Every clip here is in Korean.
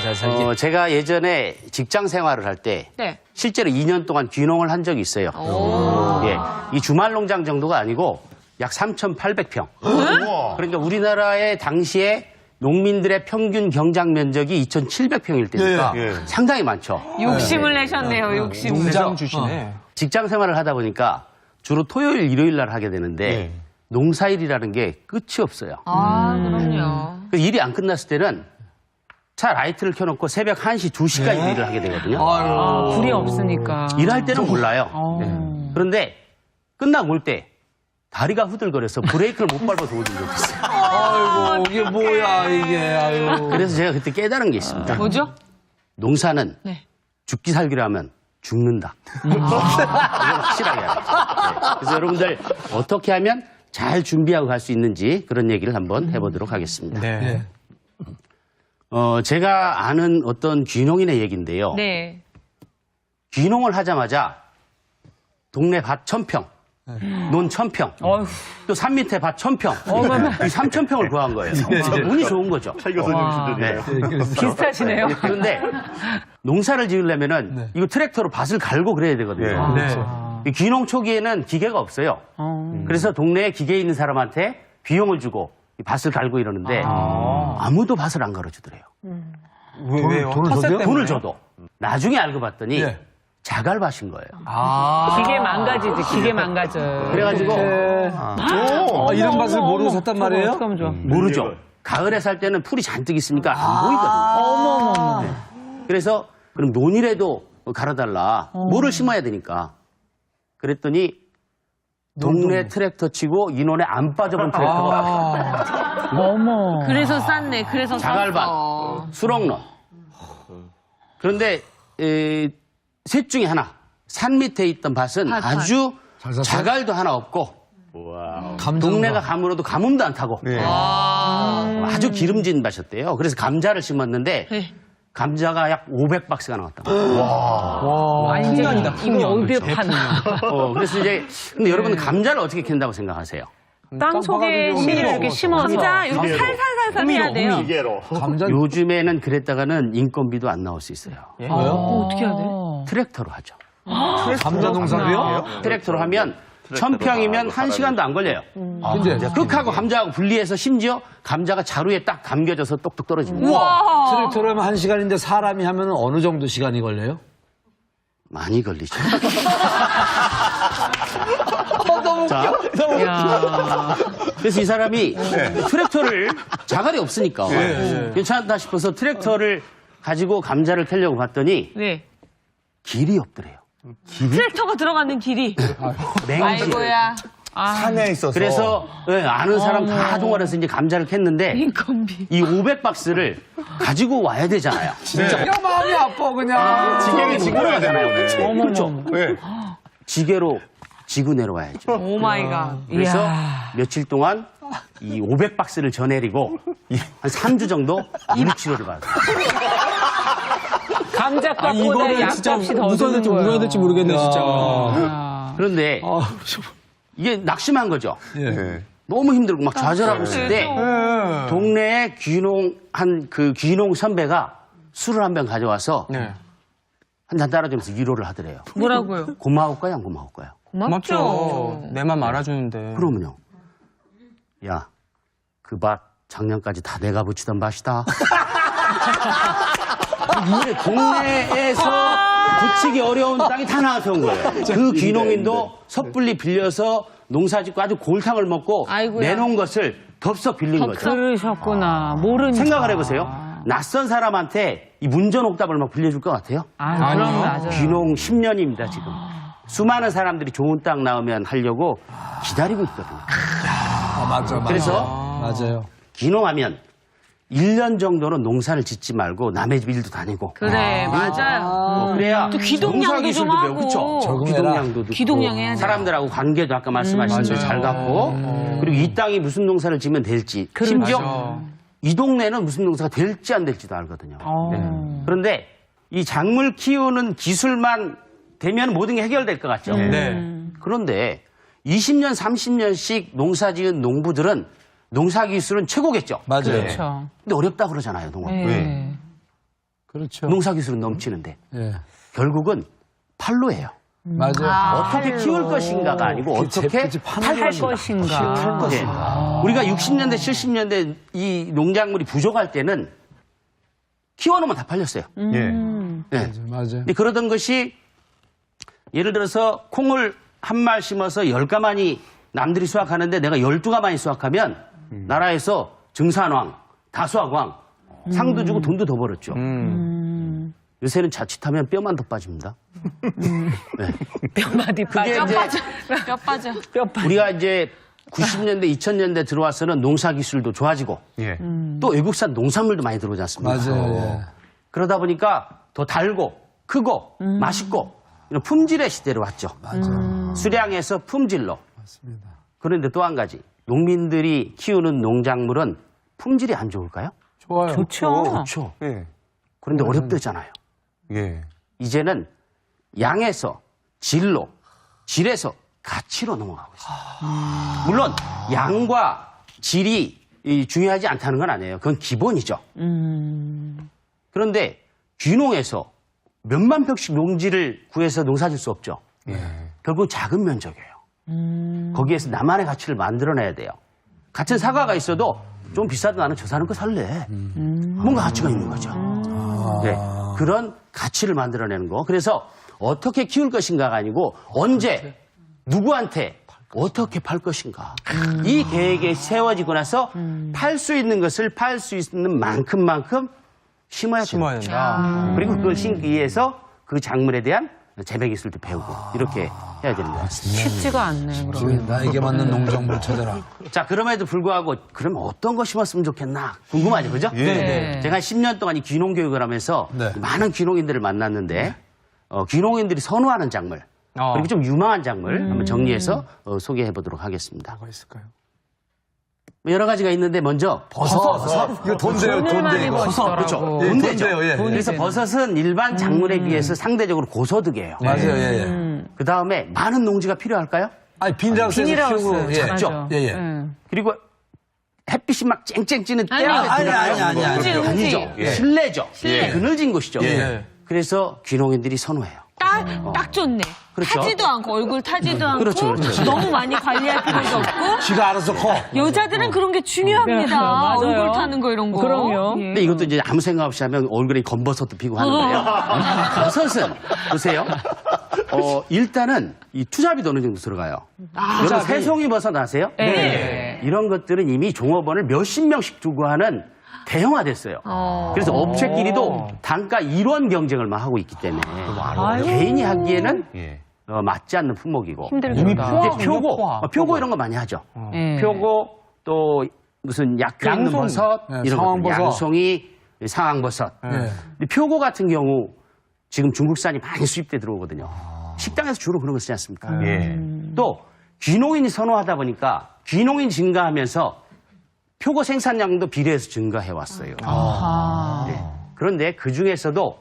잘 살게. 제가 예전에 직장 생활을 할 때 네. 실제로 2년 동안 귀농을 한 적이 있어요. 예, 이 주말 농장 정도가 아니고 약 3,800평. 그러니까 우리나라의 당시에 농민들의 평균 경작 면적이 2,700평일 때니까 상당히 많죠. 욕심을 내셨네요, 욕심. 농장 주시네. 직장 생활을 하다 보니까 주로 토요일, 일요일 날 하게 되는데 농사일이라는 게 끝이 없어요. 아, 그럼요. 그 일이 안 끝났을 때는 차 라이트를 켜놓고 새벽 1시, 2시까지 일을 하게 되거든요. 아, 불이 없으니까. 일할 때는 몰라요. 그런데 끝나고 올 때 다리가 후들거려서 브레이크를 못 밟아서 오는 적이 있어요. 아이고, 이게 뭐야, 이게, 아유. 그래서 제가 그때 깨달은 게 있습니다. 뭐죠? 농사는 네. 죽기 살기로 하면 죽는다. 이건 확실하게 알아요. 네. 그래서 여러분들 어떻게 하면 잘 준비하고 갈 수 있는지 그런 얘기를 한번 해보도록 하겠습니다. 네. 제가 아는 어떤 귀농인의 얘기인데요. 네. 귀농을 하자마자 동네 밭 1,000평, 논 1,000평, 어휴. 또 산 밑에 밭 1,000평, 이 3,000평을 구한 거예요. 운이 좋은 거죠. 네. 비슷하시네요. 그런데 농사를 지으려면은 이거 트랙터로 밭을 갈고 그래야 되거든요. 이 귀농 초기에는 기계가 없어요. 그래서 동네에 기계 있는 사람한테 비용을 주고 이 밭을 갈고 이러는데 아무도 밭을 안 갈아주더래요. 왜요? 돈을 줘도. 나중에 알고 봤더니 자갈밭인 거예요. 기계 망가지지, 기계 망가져. 그래가지고 이런 맛을 모르고 샀단 말이에요? 어떡하면 좋아. 모르죠. 가을에 살 때는 풀이 잔뜩 있으니까 안 보이거든요. 어머머머. 그래서 그럼 논이라도 갈아달라. 뭐를 심어야 되니까. 그랬더니 동네 트랙터 치고 인원에 안 빠져본 트랙터가 어머. 그래서 쌌네, 그래서 자갈밭, 쌌어. 수렁론. 그런데 셋 중에 하나. 산 밑에 있던 밭은 아주 자갈도 하나 없고 동네가 가물어도 가뭄도 안 타고 아주 기름진 밭이었대요. 그래서 감자를 심었는데 네. 감자가 약 500박스가 나왔다. 와. 아니, 이제 이거 어디에 파는 그래서 이제 근데 여러분 감자를 어떻게 캔다고 생각하세요? 땅 속에 씨를 이렇게 심어서 감자 이렇게 살살살살 해야 돼요. 요즘에는 그랬다가는 인건비도 안 나올 수 있어요. 어떻게 해야 돼? 트랙터로 하죠. 감자 농사도요? 트랙터로 하면 1,000평이면 1시간도 안 걸려요. 근데 흙하고 감자하고 분리해서 심지어 감자가 자루에 딱 담겨져서 똑똑 떨어집니다. 우와! 트랙터로 하면 1시간인데 사람이 하면 어느 정도 시간이 걸려요? 많이 걸리죠. 너무 자, 야. 그래서 이 사람이 트랙터를 자갈이 없으니까 괜찮다 싶어서 트랙터를 가지고 감자를 캐려고 봤더니 네. 길이 없더래요. 트랙터가 들어가는 길이. 맹길. 아이고야. 산에 있어서. 그래서 아는 사람 다 동원해서 이제 감자를 캤는데 인건비. 이 500박스를 가지고 와야 되잖아요. 진짜 마음이 아파 그냥. 지게로 지고 내려가잖아요. 그렇죠. 네. 지게로 지고 내려와야죠. 오 마이 갓. 그래서 이야. 며칠 동안 이 500박스를 저내리고 한 3주 정도 물치료를 받았어요. 감자값보다 이거는 진짜 약값이 더 웃어야 될지 드는 울어야 될지 모르겠네 진짜. 그런데 이게 낙심한 거죠. 예. 너무 힘들고 막 좌절하고 있을 때 동네에 귀농한 그 귀농 선배가 술을 한 병 가져와서 한 잔 따라주면서 위로를 하더래요. 뭐라고요? 고마울까요, 안 고마울까요? 고맙죠. 내 맘 알아주는데. 그러면요. 야, 그 밭 작년까지 다 내가 붙이던 밭이다. 이게 동네에서 붙이기 어려운 땅이 다 나와서 온 거예요. 그 귀농인도 섣불리 빌려서 농사 짓고 아주 골탕을 먹고 아이고야. 내놓은 것을 덥석 빌린 거죠. 그러셨구나. 모르니까. 생각을 해보세요. 낯선 사람한테 이 문전옥답을 막 빌려줄 것 같아요? 그럼 맞아요. 귀농 10년입니다, 지금. 수많은 사람들이 좋은 땅 나오면 하려고 기다리고 있거든요. 맞아. 그래서 맞아요. 귀농하면 1년 정도는 농사를 짓지 말고 남의 집 일도 다니고. 그래, 맞아요. 그래야 또 귀동냥도 좀 하고. 그렇죠. 적응해라. 귀동냥도 듣고. 귀동냥 해야 돼. 사람들하고 관계도 아까 말씀하신 대로 잘 갖고. 그리고 이 땅이 무슨 농사를 지면 될지. 심지어 이 동네는 무슨 농사가 될지 안 될지도 알거든요. 네. 그런데 이 작물 키우는 기술만 되면 모든 게 해결될 것 같죠. 그런데 20년, 30년씩 농사 지은 농부들은 농사 기술은 최고겠죠. 맞아요. 그렇죠. 근데 어렵다 그러잖아요, 농업. 네. 그렇죠. 농사기술은 넘치는데 예. 결국은 팔로예요. 맞아요. 어떻게 키울 것인가가 아니고 어떻게 팔 것인가. 팔 것인가. 우리가 60년대, 70년대 이 농작물이 부족할 때는 키워놓으면 다 팔렸어요. 네. 맞아요. 근데 그러던 것이 예를 들어서 콩을 한 말 심어서 10가마니 남들이 수확하는데 내가 12가마니 수확하면 나라에서 증산왕, 다수학왕 상도 주고 돈도 더 벌었죠. 요새는 자칫하면 뼈만 더 빠집니다. 네. 뼈마디 빠져. 그게 뼈 빠져. 우리가 이제 90년대, 2000년대 들어와서는 농사 기술도 좋아지고 또 외국산 농산물도 많이 들어오지 않습니까? 맞아요. 예. 그러다 보니까 더 달고 크고 맛있고 이런 품질의 시대로 왔죠. 수량에서 품질로. 맞습니다. 그런데 또 한 가지. 농민들이 키우는 농작물은 품질이 안 좋을까요? 좋아요. 좋죠. 좋죠. 예. 그런데 어렵다잖아요. 예. 이제는 양에서 질로, 질에서 가치로 넘어가고 있습니다. 물론 양과 질이 중요하지 않다는 건 아니에요. 그건 기본이죠. 그런데 귀농에서 몇만 평씩 농지를 구해서 농사 질 수 없죠. 결국 작은 면적이에요. 거기에서 나만의 가치를 만들어내야 돼요. 같은 사과가 있어도 좀 비싸도 나는 저 사는 거 살래. 뭔가 가치가 있는 거죠. 네, 그런 가치를 만들어내는 거. 그래서 어떻게 키울 것인가가 아니고 언제 누구한테 어떻게 팔 것인가. 이 계획이 세워지고 나서 팔 수 있는 것을 팔 수 있는 만큼만큼 심어야 된다. 그리고 그걸 심기 위해서 그 작물에 대한 재배 기술도 배우고 이렇게 해야 되는 것 같습니다. 쉽지가 않네. 그럼. 나에게 맞는 농작물을 찾아라. 자, 그럼에도 불구하고 그러면 어떤 거 심었으면 좋겠나 궁금하죠, 그죠? 네. 제가 10년 동안 이 귀농 교육을 하면서 네. 많은 귀농인들을 만났는데 귀농인들이 선호하는 작물 그리고 좀 유망한 작물 한번 정리해서 소개해 보도록 하겠습니다. 뭐가 있을까요? 여러 가지가 있는데 먼저 버섯. 이거 돈대요, 돈대. 이거. 그렇죠. 예, 돈대죠. 돈대요, 예. 그래서 버섯은 일반 작물에 비해서 상대적으로 고소득이에요. 맞아요, 예, 예. 그 다음에 많은 농지가 필요할까요? 아니, 비닐하우스에서 비닐하우스. 키우고. 예. 작죠. 예, 예. 그리고 햇빛이 막 쨍쨍 찌는 아니, 때가 아니. 아니죠. 예. 실내죠. 실내. 그늘진 곳이죠. 예. 그래서 귀농인들이 선호해요. 딱 좋네. 그렇죠. 타지도 않고 얼굴 타지도 않고 그렇죠, 그렇죠. 너무 많이 관리할 필요도 없고 지가 알아서 커. 여자들은 그런 게 중요합니다. 맞아요. 얼굴 타는 거 이런 거. 그럼요. 예. 근데 이것도 이제 아무 생각 없이 하면 얼굴에 검버섯도 피고 하는 거예요. 버섯은 보세요. 일단은 이 투잡이 어느 정도 들어가요. 여러분 새송이 버섯 아세요? 네. 이런 것들은 이미 종업원을 몇십 명씩 두고 하는 대형화됐어요. 그래서 업체끼리도 단가 1원 경쟁을 막 하고 있기 때문에 개인이 하기에는 맞지 않는 품목이고 힘들겠다. 이제 표고 이런 거 많이 하죠. 표고 또 무슨 약효 있는 버섯 네, 이런 거 상황버섯. 양송이 상황버섯. 예. 근데 표고 같은 경우 지금 중국산이 많이 수입돼 들어오거든요. 식당에서 주로 그런 거 쓰지 않습니까? 또 귀농인이 선호하다 보니까 귀농인 증가하면서 표고 생산량도 비례해서 증가해 왔어요. 네. 그런데 그 중에서도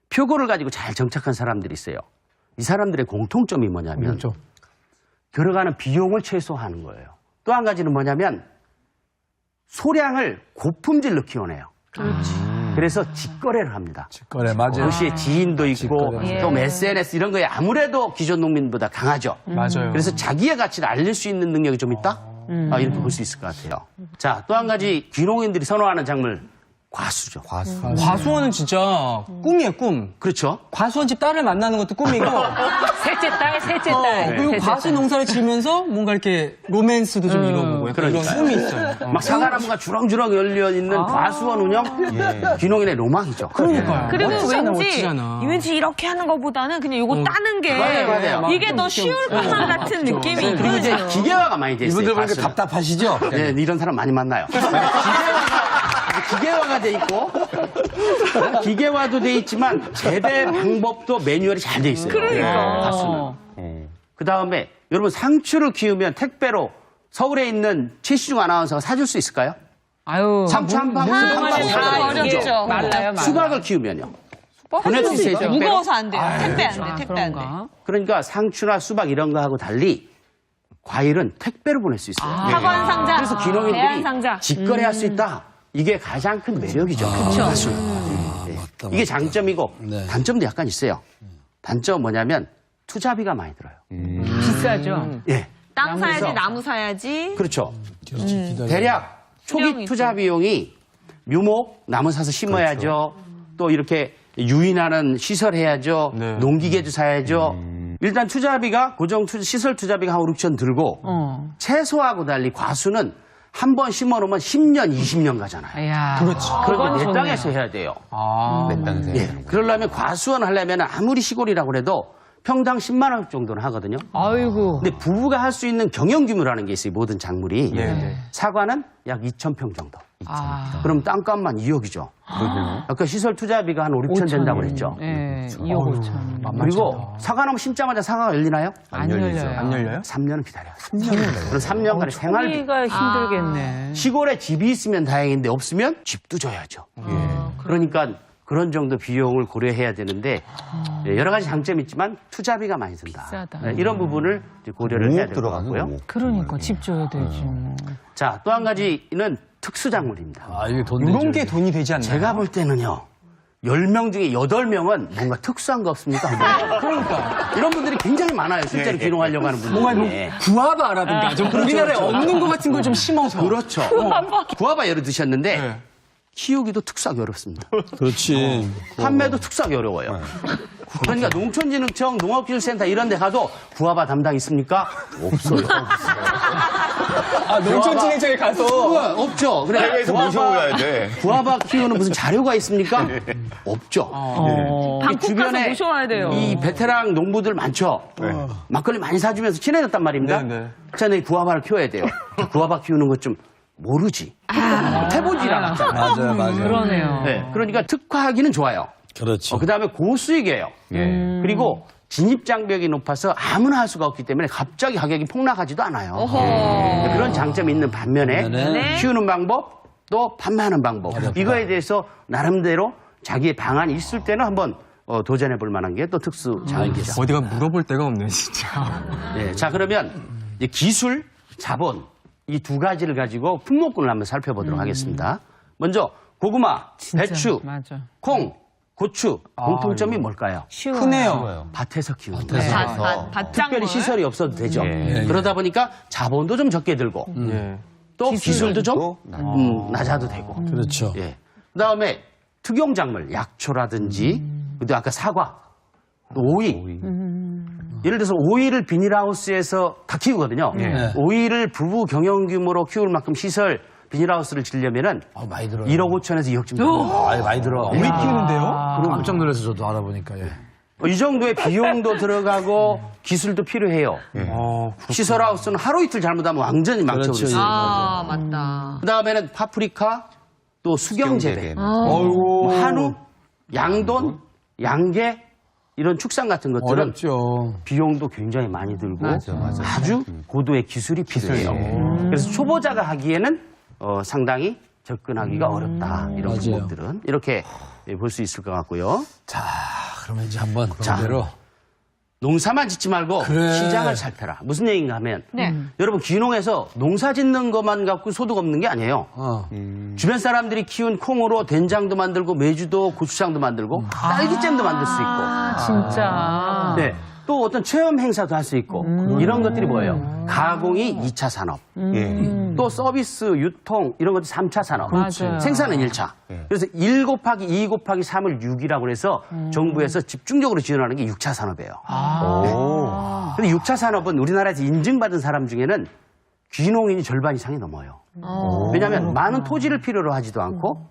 표고를 가지고 잘 정착한 사람들이 있어요. 이 사람들의 공통점이 뭐냐면 그렇죠. 들어가는 비용을 최소화하는 거예요. 또 한 가지는 뭐냐면 소량을 고품질로 키워내요. 그래서 직거래를 합니다. 직거래, 맞아요. 도시에 지인도 있고 직거래. 또 SNS 이런 거에 아무래도 기존 농민보다 강하죠. 맞아요. 그래서 자기의 가치를 알릴 수 있는 능력이 좀 있다? 이렇게 볼 수 있을 것 같아요. 자, 또 한 가지 귀농인들이 선호하는 작물 과수죠. 과수원은 진짜 꿈이에요, 꿈. 그렇죠. 과수원집 딸을 만나는 것도 꿈이고. 셋째 딸. 그리고 과수 농사를 지면서 뭔가 이렇게 로맨스도 좀 이뤄보고 약간 이런 그러니까요. 꿈이 있어요. 막 사과나무가 주렁주렁 열려있는 과수원 운영? 귀농인의 로망이죠. 그러니까요. 그리고 멋지잖아, 왠지 멋지잖아. 왠지 이렇게 하는 것보다는 그냥 요거 따는 게 맞아요. 이게 더 쉬울 것만 같은 느낌이 그리고 이제 있거든요. 기계화가 많이 돼 있어요. 이분들 보니까 과수는. 답답하시죠? 네, 이런 사람 많이 만나요. 기계화가 돼 있고 기계화도 돼 있지만 재배 방법도 매뉴얼이 잘 돼 있어요. 그러니까. 그 다음에 여러분 상추를 키우면 택배로 서울에 있는 최시중 아나운서가 사줄 수 있을까요? 아유. 상추 한 방, 다 어렵죠. 말라요. 수박을 키우면요. 보낼 수 있어요. 택배로? 무거워서 안 돼요. 택배 안 돼. 택배 안 돼. 그러니까 상추나 수박 이런 거하고 달리 과일은 택배로 보낼 수 있어요. 사과 한 상자. 그래서 대한 귀농인들이 상자. 직거래할 수 있다. 이게 가장 큰 매력이죠. 그렇죠. 이게 장점이고 네. 단점도 약간 있어요. 단점 뭐냐면 투자비가 많이 들어요. 비싸죠. 예. 땅 사야지, 그래서- 나무 사야지. 그렇죠. 기다려. 대략 초기 수령이지. 투자 비용이 묘목, 나무 사서 심어야죠. 또 이렇게 유인하는 시설 해야죠. 네. 농기계도 사야죠. 일단 투자비가 시설 투자비가 한 5, 6천 들고 채소하고 달리 과수는 한 번 심어놓으면 10년, 20년 가잖아요. 야, 그렇지. 그런데 내 좋네요. 땅에서 해야 돼요. 내 땅에서. 예. 그러려면 과수원 하려면 아무리 시골이라고 해도 평당 10만 원 정도는 하거든요. 아이고. 근데 부부가 할 수 있는 경영 규모라는 게 있어요. 모든 작물이. 네. 사과는 약 2,000평 정도. 아. 그럼 땅값만 2억이죠. 아까 시설 투자비가 한 5, 6천 된다고 그랬죠. 예, 2억 5천. 그리고 사과나무 심자마자 사과가 열리나요? 안 열려요. 안 열려요? 3년은 기다려요. 3년. 그럼 3년간의 생활비. 소비가 힘들겠네. 시골에 집이 있으면 다행인데 없으면 집도 줘야죠. 그러니까 그런 정도 비용을 고려해야 되는데 예, 여러 가지 장점이 있지만 투자비가 많이 든다. 비싸다. 네, 이런 부분을 이제 고려를 해야 될 것 같고요. 그러니까 집 줘야 되지. 뭐. 자, 또 한 가지는 특수작물입니다. 아, 이게 돈 이런 되죠. 게 돈이 되지 않나요? 제가 볼 때는요. 10명 중에 8명은 뭔가 특수한 거 없습니까? 그러니까. 이런 분들이 굉장히 많아요. 실제로 기농하려고 하는 분들이. 뭔가 뭐 구아바라든가 좀 우리나라에 그렇죠. 없는 것 같은 걸 좀 심어서. 그렇죠. 구아바 예를 드셨는데 네. 키우기도 특수하게 어렵습니다. 그렇지. 판매도 특수하게 어려워요. 그러니까 농촌진흥청, 농업기술센터 이런 데 가도 구아바 담당 있습니까? 없어요. 아, 농촌진흥청에 가서. 없죠. 그래, 해외에서 모셔오야 돼. 구아바 키우는 무슨 자료가 있습니까? 없죠. 이 방콕 가서 모셔와야 돼요. 이 베테랑 농부들 많죠. 막걸리 많이 사주면서 친해졌단 말입니다. 네, 네. 자, 내 구아바를 키워야 돼요. 구아바 키우는 것 좀 모르지. 해보질 않았잖아요. 맞아요, 맞아요. 그러네요. 네, 그러니까 특화하기는 좋아요. 그렇죠. 그 다음에 고수익이에요. 그리고 진입장벽이 높아서 아무나 할 수가 없기 때문에 갑자기 가격이 폭락하지도 않아요. 그런 장점이 있는 반면에 네. 키우는 방법, 또 판매하는 방법. 이거에 대해서 나름대로 자기의 방안이 있을 때는 한번 도전해 볼 만한 게 또 특수 자원이죠. 어디가 물어볼 데가 없네, 진짜. 네, 자, 그러면 이제 기술, 자본 이 두 가지를 가지고 품목군을 한번 살펴보도록 하겠습니다. 먼저 고구마, 진짜, 배추, 맞아. 콩, 고추 공통점이 뭘까요? 쉬워요. 크네요. 밭에서 키우는 네. 거예요. 밭작물. 특별히 시설이 없어도 되죠. 그러다 보니까 자본도 좀 적게 들고 예. 또 기술도 좀 낮아도 되고. 그렇죠. 예. 그다음에 특용작물, 약초라든지 또 아까 사과, 또 오이. 예를 들어서 오이를 비닐하우스에서 다 키우거든요. 네. 오이를 부부 경영 규모로 키울 만큼 시설 비닐하우스를 지려면은 많이 들어요. 1억 5천에서 2억쯤 들어요. 많이 들어. 오이 키우는데요? 깜짝 놀라서 저도 알아보니까. 예. 이 정도의 비용도 들어가고 기술도 필요해요. 어, 시설하우스는 하루 이틀 잘못하면 완전히 그렇죠. 망쳐버렸어요. 아, 맞다. 그 다음에는 파프리카, 또 수경재배, 어이구. 한우, 양돈, 양계 이런 축산 같은 것들은 어렵죠. 비용도 굉장히 많이 들고 맞아. 아주 고도의 기술이 필요해요. 그래서 초보자가 하기에는 상당히 접근하기가 어렵다. 이런 맞아요. 품목들은 이렇게 볼 수 있을 것 같고요. 자, 그러면 이제 한번 그대로. 농사만 짓지 말고 그래. 시장을 살펴라. 무슨 얘기인가 하면 네. 여러분 귀농에서 농사 짓는 것만 갖고 소득 없는 게 아니에요. 주변 사람들이 키운 콩으로 된장도 만들고 메주도 고추장도 만들고 딸기잼도 만들 수 있고 아, 진짜. 네. 또 어떤 체험 행사도 할 수 있고 이런 것들이 뭐예요? 가공이 2차 산업, 또 서비스, 유통 이런 것도 3차 산업, 맞아요. 생산은 1차. 그래서 1 곱하기 2 곱하기 3을 6이라고 해서 정부에서 집중적으로 지원하는 게 6차 산업이에요. 근데 6차 산업은 우리나라에서 인증받은 사람 중에는 귀농인이 절반 이상이 넘어요. 왜냐하면 많은 토지를 필요로 하지도 않고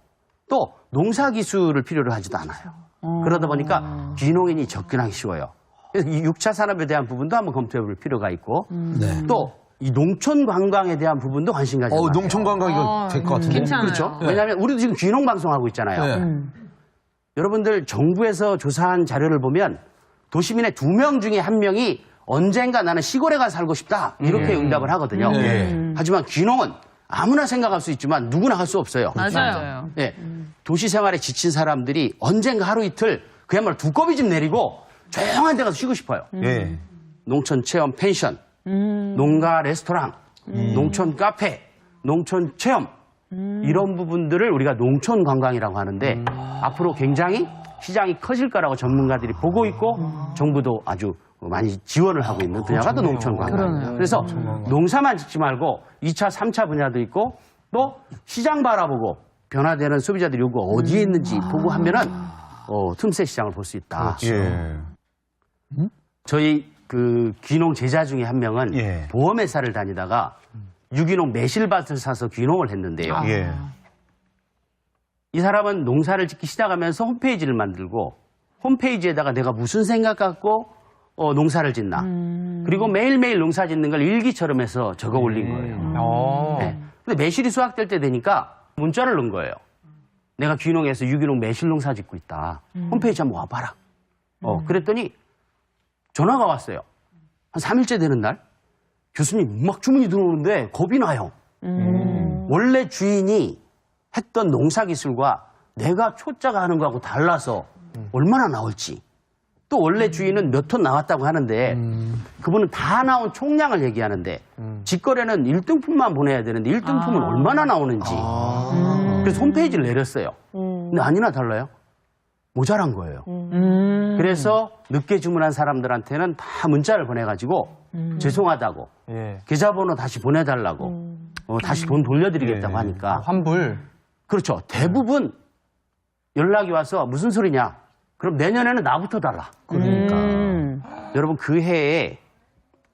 또 농사 기술을 필요로 하지도 않아요. 그러다 보니까 귀농인이 접근하기 쉬워요. 그래서 이 6차 산업에 대한 부분도 한번 검토해 볼 필요가 있고 네. 또 이 농촌 관광에 대한 부분도 관심 가지고 농촌 관광 이거 될 것 같은데. 괜찮아요. 그렇죠. 왜냐하면 우리도 지금 귀농 방송하고 있잖아요. 네. 여러분들 정부에서 조사한 자료를 보면 도시민의 2명 중에 1명이 언젠가 나는 시골에 가서 살고 싶다 이렇게 응답을 하거든요. 하지만 귀농은 아무나 생각할 수 있지만 누구나 할 수 없어요. 맞아요. 네. 도시 생활에 지친 사람들이 언젠가 하루 이틀 그야말로 두꺼비 집 내리고 조용한 데 가서 쉬고 싶어요. 예. 농촌 체험 펜션, 농가 레스토랑, 농촌 카페, 농촌 체험 이런 부분들을 우리가 농촌 관광이라고 하는데 앞으로 굉장히 시장이 커질 거라고 전문가들이 보고 있고 정부도 아주 많이 지원을 하고 있는 분야가 또 농촌 관광입니다. 그래서 농사만 짓지 말고 2차, 3차 분야도 있고 또 시장 바라보고 변화되는 소비자들 요구가 어디에 있는지 보고 하면은 틈새 시장을 볼 수 있다. 예. 저희 그 귀농 제자 중에 한 명은 예. 보험회사를 다니다가 유기농 매실밭을 사서 귀농을 했는데요. 예. 이 사람은 농사를 짓기 시작하면서 홈페이지를 만들고 홈페이지에다가 내가 무슨 생각 갖고 농사를 짓나. 그리고 매일매일 농사 짓는 걸 일기처럼 해서 적어 올린 거예요. 네. 근데 매실이 수확될 때 되니까 문자를 넣은 거예요. 내가 귀농해서 유기농 매실 농사 짓고 있다. 홈페이지 한번 와봐라. 그랬더니 전화가 왔어요. 한 3일째 되는 날 교수님 막 주문이 들어오는데 겁이 나요. 원래 주인이 했던 농사 기술과 내가 초짜가 하는 거하고 달라서 얼마나 나올지. 또 원래 주인은 몇 톤 나왔다고 하는데 그분은 다 나온 총량을 얘기하는데 직거래는 1등품만 보내야 되는데 1등품은 얼마나 나오는지. 그래서 홈페이지를 내렸어요. 근데 아니나 달라요. 모자란 거예요. 그래서 늦게 주문한 사람들한테는 다 문자를 보내가지고 죄송하다고 계좌번호 다시 보내달라고 다시 돈 돌려드리겠다고 하니까 환불. 그렇죠. 대부분 연락이 와서 무슨 소리냐. 그럼 내년에는 나부터 달라. 그러니까. 여러분 그 해에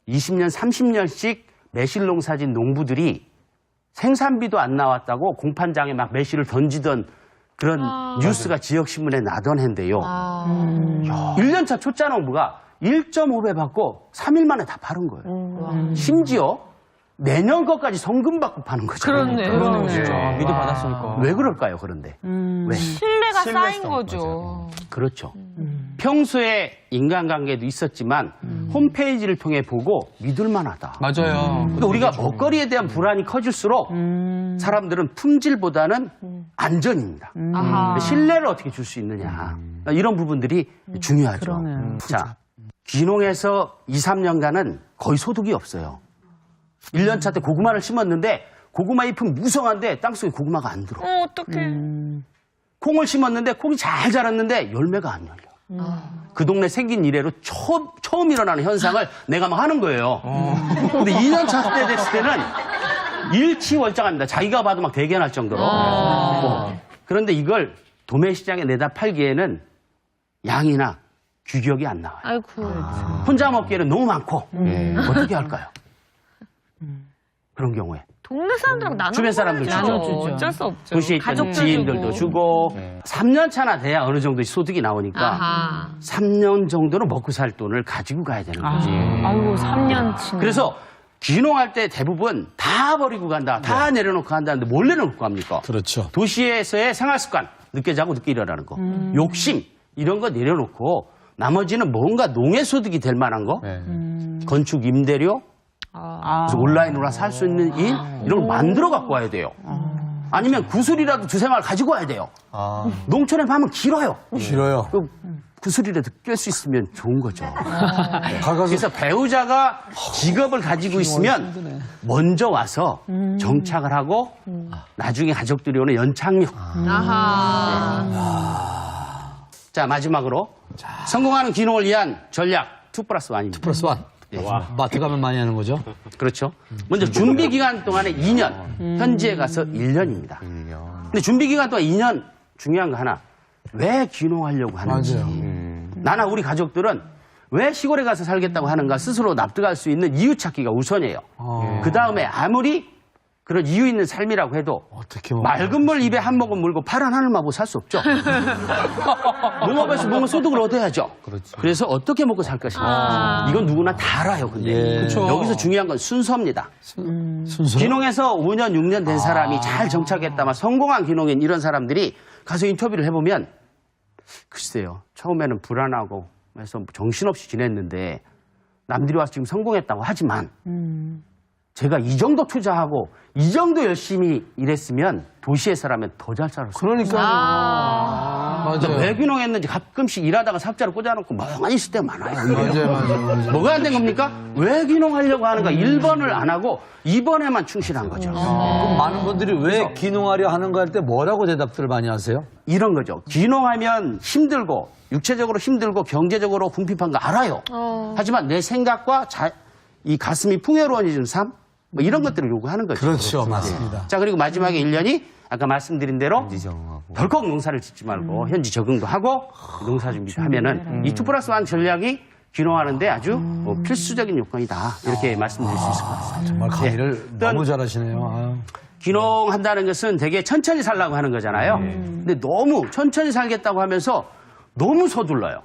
20년, 30년씩 매실 농사진 농부들이 생산비도 안 나왔다고 공판장에 막 매실을 던지던 그런 뉴스가 지역신문에 나던 해인데요. 1년차 초짜 농부가 1.5배 받고 3일 만에 다 파는 거예요. 심지어 내년 것까지 성금 받고 파는 거죠. 그렇네요. 진짜 미도 받았으니까. 왜 그럴까요, 그런데? 왜? 신뢰가 쌓인 거죠. 그렇죠. 평소에 인간관계도 있었지만 홈페이지를 통해 보고 믿을만하다. 맞아요. 근데 우리가 먹거리에 대한 불안이 커질수록 사람들은 품질보다는 안전입니다. 아하. 신뢰를 어떻게 줄 수 있느냐. 이런 부분들이 중요하죠. 자, 귀농에서 2, 3년간은 거의 소득이 없어요. 1년차 때 고구마를 심었는데 고구마 잎은 무성한데 땅속에 고구마가 안 들어. 어떡해. 콩을 심었는데 콩이 잘 자랐는데 열매가 안 열려. 그 동네 생긴 이래로 처음 일어나는 현상을 내가 막 하는 거예요. 근데 2년차 때 됐을 때는 일치월장합니다. 자기가 봐도 막 대견할 정도로. 그런데 이걸 도매시장에 내다 팔기에는 양이나 규격이 안 나와요. 아이고. 혼자 먹기에는 너무 많고 어떻게 할까요? 그런 경우에 동네 사람들하고 나눠 주변 사람들 주죠. 나눠주죠. 어쩔 수 없죠. 도시에 있던 가족들 지인들도 주고. 주고 3년 차나 돼야 어느 정도 소득이 나오니까 아하. 3년 정도는 먹고 살 돈을 가지고 가야 되는 거지. 아이고 3년치. 그래서 귀농할 때 대부분 다 버리고 간다. 다 내려놓고 간다는데 뭘 내려놓고 갑니까? 그렇죠. 도시에서의 생활 습관, 늦게 자고 늦게 일어나는 거, 욕심 이런 거 내려놓고 나머지는 뭔가 농해 소득이 될 만한 거, 건축 임대료, 그래서 온라인으로 살 수 있는 일 이런 걸 만들어 갖고 와야 돼요. 아니면 구슬이라도 두세 마리 가지고 와야 돼요. 농촌에 가면 길어요. 싫어요. 그 구슬이라도 깰 수 있으면 좋은 거죠. 그래서 배우자가 직업을 가지고 있으면 먼저 와서 정착을 하고 나중에 가족들이 오는 연착륙. 자, 마지막으로 성공하는 귀농을 위한 전략 2+1입니다. 플러스 원. 마트 가면 많이 하는 거죠. 그렇죠. 먼저 준비 기간 동안에 2년, 현지에 가서 1년입니다. 근데 준비 기간 동안 2년 중요한 거 하나. 왜 귀농하려고 하는지. 맞아요. 나나 우리 가족들은 왜 시골에 가서 살겠다고 하는가 스스로 납득할 수 있는 이유 찾기가 우선이에요. 그 다음에 아무리 그런 이유 있는 삶이라고 해도 어떻게 맑은 물 입에 한 모금 물고 파란 하늘만 보고 살 수 없죠. 농업에서 뭔가 소득을 얻어야죠. 그래서 어떻게 먹고 살 것인가. 이건 누구나 다 알아요. 근데 여기서 중요한 건 순서입니다. 순서. 귀농해서 5년, 6년 된 사람이 잘 정착했다만 성공한 귀농인 이런 사람들이 가서 인터뷰를 해보면 글쎄요. 처음에는 불안하고 해서 정신없이 지냈는데 남들이 와서 지금 성공했다고 하지만 제가 이 정도 투자하고 이 정도 열심히 일했으면 도시에서라면 더 잘 살았어요. 그러니까요. 그러니까 맞아요. 왜 귀농했는지 가끔씩 일하다가 삭자를 꽂아놓고 멍하니 있을 때가 많아요. 맞아요. 뭐가 안 된 겁니까? 왜 귀농하려고 하는가? 1번을 안 하고 2번에만 충실한 거죠. 그럼 많은 분들이 왜 귀농하려 하는가 할 때 뭐라고 대답들을 많이 하세요? 이런 거죠. 귀농하면 힘들고 육체적으로 힘들고 경제적으로 궁핍한 거 알아요. 하지만 내 생각과 이 가슴이 풍요로워지는 삶? 뭐 이런 것들을 요구하는 거죠. 그렇죠. 맞습니다. 자, 그리고 마지막에 1년이 아까 말씀드린 대로 덜컥 농사를 짓지 말고 현지 적응도 하고 농사 준비도 하면은 이 2+1 전략이 귀농하는데 아주 필수적인 요건이다. 이렇게 말씀드릴 수 있을 것 같습니다. 정말 강의를 너무 잘하시네요. 아유. 귀농한다는 것은 되게 천천히 살라고 하는 거잖아요. 근데 너무 천천히 살겠다고 하면서 너무 서둘러요.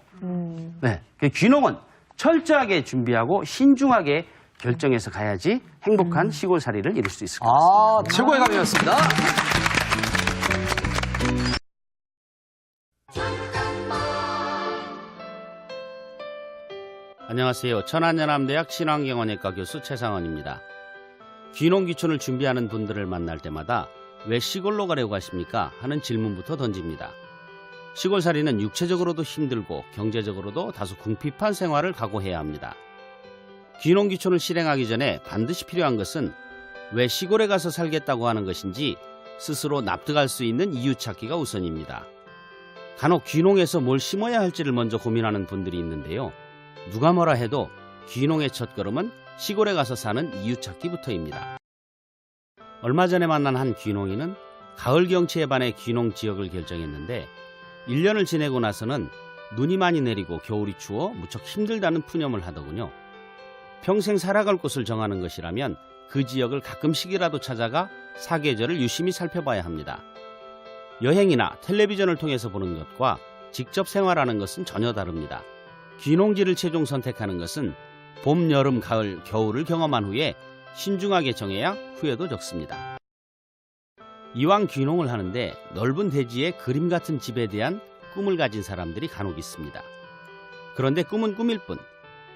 네. 귀농은 철저하게 준비하고 신중하게 결정해서 가야지 행복한 시골살이를 이룰 수 있을 것 같습니다. 최고의 강의였습니다. 안녕하세요. 천안연암대학 신환경영학과 교수 최상원입니다. 귀농 귀촌을 준비하는 분들을 만날 때마다 왜 시골로 가려고 하십니까? 하는 질문부터 던집니다. 시골살이는 육체적으로도 힘들고 경제적으로도 다소 궁핍한 생활을 각오해야 합니다. 귀농 귀촌을 실행하기 전에 반드시 필요한 것은 왜 시골에 가서 살겠다고 하는 것인지 스스로 납득할 수 있는 이유 찾기가 우선입니다. 간혹 귀농에서 뭘 심어야 할지를 먼저 고민하는 분들이 있는데요. 누가 뭐라 해도 귀농의 첫걸음은 시골에 가서 사는 이유 찾기부터입니다. 얼마 전에 만난 한 귀농인은 가을 경치에 반해 귀농 지역을 결정했는데 1년을 지내고 나서는 눈이 많이 내리고 겨울이 추워 무척 힘들다는 푸념을 하더군요. 평생 살아갈 곳을 정하는 것이라면 그 지역을 가끔씩이라도 찾아가 사계절을 유심히 살펴봐야 합니다. 여행이나 텔레비전을 통해서 보는 것과 직접 생활하는 것은 전혀 다릅니다. 귀농지를 최종 선택하는 것은 봄, 여름, 가을, 겨울을 경험한 후에 신중하게 정해야 후회도 적습니다. 이왕 귀농을 하는데 넓은 대지에 그림 같은 집에 대한 꿈을 가진 사람들이 간혹 있습니다. 그런데 꿈은 꿈일 뿐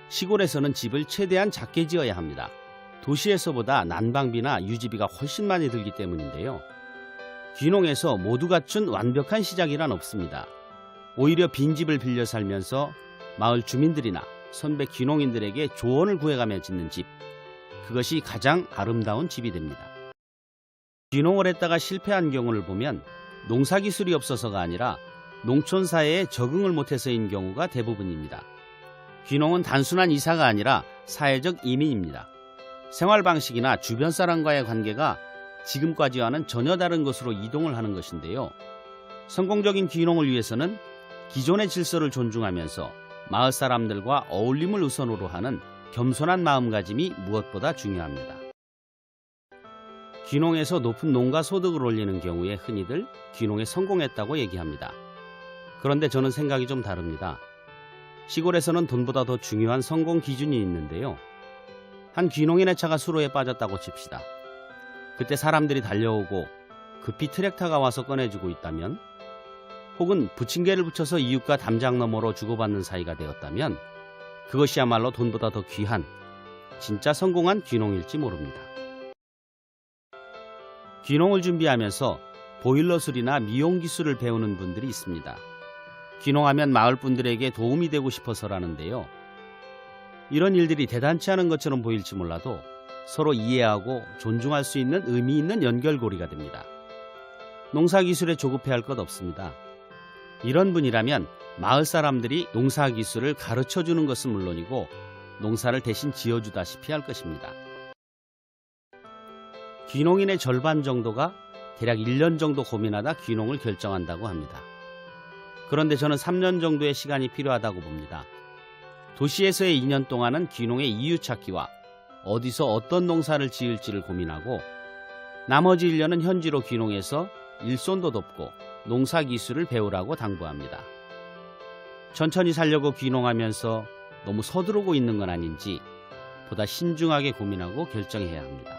시골에서는 집을 최대한 작게 지어야 합니다. 도시에서보다 난방비나 유지비가 훨씬 많이 들기 때문인데요. 귀농에서 모두 갖춘 완벽한 시작이란 없습니다. 오히려 빈집을 빌려 살면서 마을 주민들이나 선배 귀농인들에게 조언을 구해가며 짓는 집, 그것이 가장 아름다운 집이 됩니다. 귀농을 했다가 실패한 경우를 보면 농사기술이 없어서가 아니라 농촌 사회에 적응을 못해서인 경우가 대부분입니다. 귀농은 단순한 이사가 아니라 사회적 이민입니다. 생활 방식이나 주변 사람과의 관계가 지금까지와는 전혀 다른 것으로 이동을 하는 것인데요. 성공적인 귀농을 위해서는 기존의 질서를 존중하면서 마을 사람들과 어울림을 우선으로 하는 겸손한 마음가짐이 무엇보다 중요합니다. 귀농에서 높은 농가 소득을 올리는 경우에 흔히들 귀농에 성공했다고 얘기합니다. 그런데 저는 생각이 좀 다릅니다. 시골에서는 돈보다 더 중요한 성공 기준이 있는데요. 한 귀농인의 차가 수로에 빠졌다고 칩시다. 그때 사람들이 달려오고 급히 트랙터가 와서 꺼내주고 있다면, 혹은 부침개를 붙여서 이웃과 담장 너머로 주고받는 사이가 되었다면 그것이야말로 돈보다 더 귀한 진짜 성공한 귀농일지 모릅니다. 귀농을 준비하면서 보일러 술이나 미용 기술을 배우는 분들이 있습니다. 귀농하면 마을 분들에게 도움이 되고 싶어서라는데요. 이런 일들이 대단치 않은 것처럼 보일지 몰라도 서로 이해하고 존중할 수 있는 의미 있는 연결고리가 됩니다. 농사기술에 조급해할 것 없습니다. 이런 분이라면 마을 사람들이 농사기술을 가르쳐주는 것은 물론이고 농사를 대신 지어주다시피 할 것입니다. 귀농인의 절반 정도가 대략 1년 정도 고민하다 귀농을 결정한다고 합니다. 그런데 저는 3년 정도의 시간이 필요하다고 봅니다. 도시에서의 2년 동안은 귀농의 이유 찾기와 어디서 어떤 농사를 지을지를 고민하고, 나머지 1년은 현지로 귀농해서 일손도 돕고 농사 기술을 배우라고 당부합니다. 천천히 살려고 귀농하면서 너무 서두르고 있는 건 아닌지 보다 신중하게 고민하고 결정해야 합니다.